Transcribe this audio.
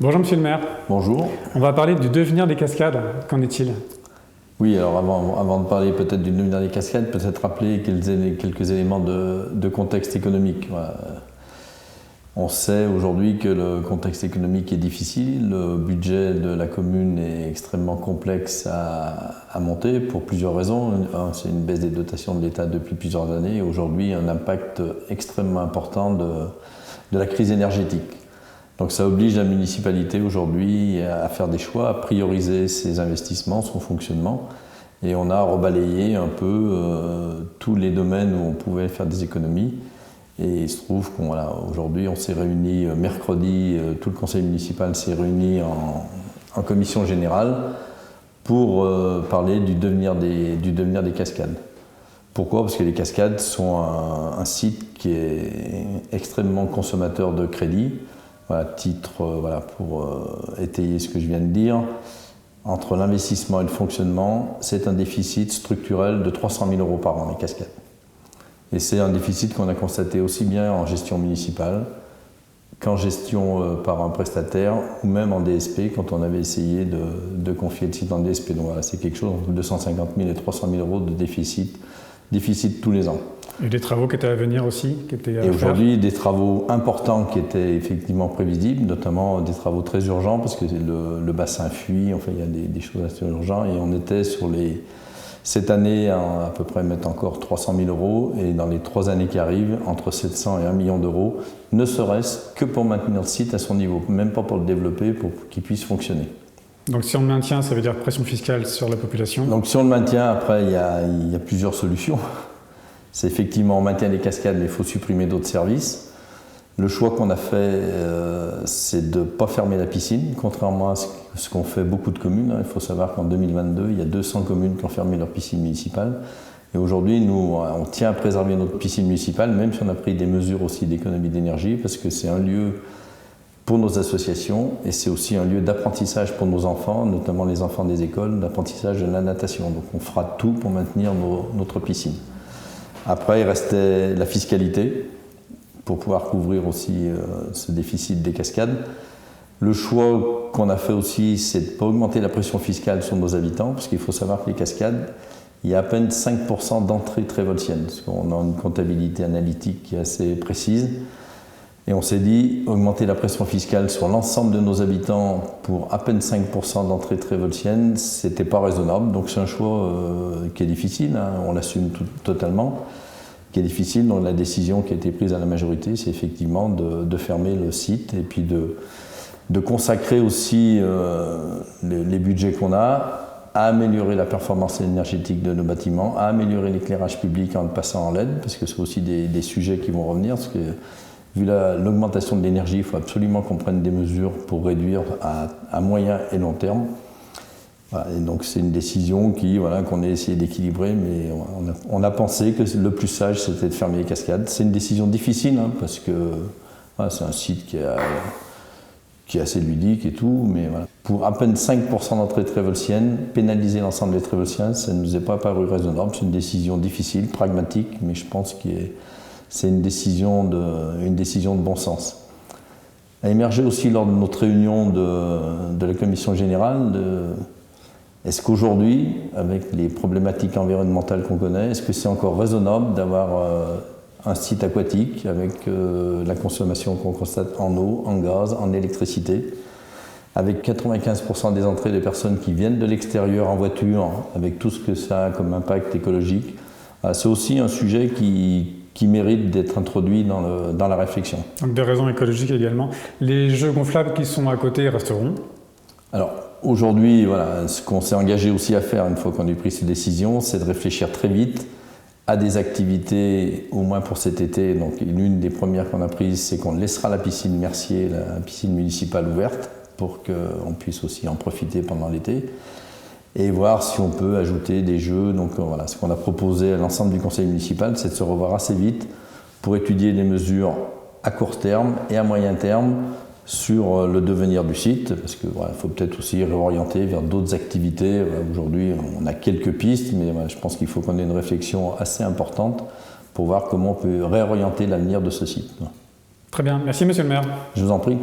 Bonjour Monsieur le maire. Bonjour. On va parler du devenir des cascades. Qu'en est-il? Oui, alors avant de parler peut-être du devenir des cascades, peut-être rappeler quelques éléments de contexte économique. Voilà. On sait aujourd'hui que le contexte économique est difficile, le budget de la commune est extrêmement complexe à monter pour plusieurs raisons. C'est une baisse des dotations de l'État depuis plusieurs années et aujourd'hui un impact extrêmement important de la crise énergétique. Donc ça oblige la municipalité aujourd'hui à faire des choix, à prioriser ses investissements, son fonctionnement. Et on a rebalayé un peu tous les domaines où on pouvait faire des économies. Et il se trouve qu'aujourd'hui on s'est réunis mercredi, tout le conseil municipal s'est réuni en commission générale pour parler du devenir des cascades. Pourquoi? Parce que les cascades sont un site qui est extrêmement consommateur de crédit. Pour étayer ce que je viens de dire, entre l'investissement et le fonctionnement, c'est un déficit structurel de 300 000 € par an, les cascades. Et c'est un déficit qu'on a constaté aussi bien en gestion municipale qu'en gestion par un prestataire ou même en DSP quand on avait essayé de confier le site en DSP. Donc voilà, c'est quelque chose entre 250 000 et 300 000 € de déficit tous les ans. Et des travaux qui étaient à venir aussi, Et aujourd'hui, des travaux importants qui étaient effectivement prévisibles, notamment des travaux très urgents parce que le bassin fuit, enfin il y a des choses assez urgentes et on était sur cette année à peu près mettre encore 300 000 € et dans les 3 années qui arrivent, entre 700 et 1 million d'euros, ne serait-ce que pour maintenir le site à son niveau, même pas pour le développer, pour qu'il puisse fonctionner. Donc si on le maintient, ça veut dire pression fiscale sur la population? Donc si on le maintient, après il y a plusieurs solutions. C'est effectivement, on maintient les cascades, mais il faut supprimer d'autres services. Le choix qu'on a fait, c'est de ne pas fermer la piscine, contrairement à ce qu'ont fait beaucoup de communes. Il faut savoir qu'en 2022, il y a 200 communes qui ont fermé leur piscine municipale. Et aujourd'hui, nous, on tient à préserver notre piscine municipale, même si on a pris des mesures aussi d'économie d'énergie, parce que c'est un lieu pour nos associations et c'est aussi un lieu d'apprentissage pour nos enfants, notamment les enfants des écoles, d'apprentissage de la natation. Donc on fera tout pour maintenir notre piscine. Après, il restait la fiscalité pour pouvoir couvrir aussi ce déficit des cascades. Le choix qu'on a fait aussi, c'est de ne pas augmenter la pression fiscale sur nos habitants, parce qu'il faut savoir que les cascades, il y a à peine 5% d'entrées trévoltiennes, parce qu'on a une comptabilité analytique qui est assez précise. Et on s'est dit, augmenter la pression fiscale sur l'ensemble de nos habitants pour à peine 5% d'entrées trévoltiennes, c'était pas raisonnable. Donc c'est un choix qui est difficile, hein, on l'assume totalement, qui est difficile. Donc la décision qui a été prise à la majorité, c'est effectivement de fermer le site et puis de consacrer aussi les budgets qu'on a à améliorer la performance énergétique de nos bâtiments, à améliorer l'éclairage public en le passant en LED, parce que c'est aussi des sujets qui vont revenir. Parce que, vu l'augmentation de l'énergie, il faut absolument qu'on prenne des mesures pour réduire à moyen et long terme. Voilà, et donc c'est une décision qu'on a essayé d'équilibrer, mais on a pensé que le plus sage c'était de fermer les cascades. C'est une décision difficile, hein, parce que c'est un site qui est assez ludique et tout, mais voilà. Pour à peine 5% d'entrées trévoltiennes, pénaliser l'ensemble des trévoltiens, ça ne nous est pas paru raisonnable. C'est une décision difficile, pragmatique, mais je pense c'est une décision de bon sens. A émergé aussi lors de notre réunion de la commission générale, est-ce qu'aujourd'hui, avec les problématiques environnementales qu'on connaît, est-ce que c'est encore raisonnable d'avoir un site aquatique avec la consommation qu'on constate en eau, en gaz, en électricité, avec 95% des entrées des personnes qui viennent de l'extérieur en voiture, avec tout ce que ça a comme impact écologique? C'est aussi un sujet qui mérite d'être introduit dans la réflexion. Donc des raisons écologiques également. Les jeux gonflables qui sont à côté resteront? Alors aujourd'hui, ce qu'on s'est engagé aussi à faire une fois qu'on a pris ces décisions, c'est de réfléchir très vite à des activités, au moins pour cet été. Donc l'une des premières qu'on a prises, c'est qu'on laissera la piscine Mercier, la piscine municipale ouverte, pour qu'on puisse aussi en profiter pendant l'été. Et voir si on peut ajouter des jeux. Donc voilà, ce qu'on a proposé à l'ensemble du conseil municipal, c'est de se revoir assez vite pour étudier des mesures à court terme et à moyen terme sur le devenir du site, parce qu'il faut peut-être aussi réorienter vers d'autres activités. Aujourd'hui, on a quelques pistes, mais je pense qu'il faut qu'on ait une réflexion assez importante pour voir comment on peut réorienter l'avenir de ce site. Très bien, merci Monsieur le maire. Je vous en prie.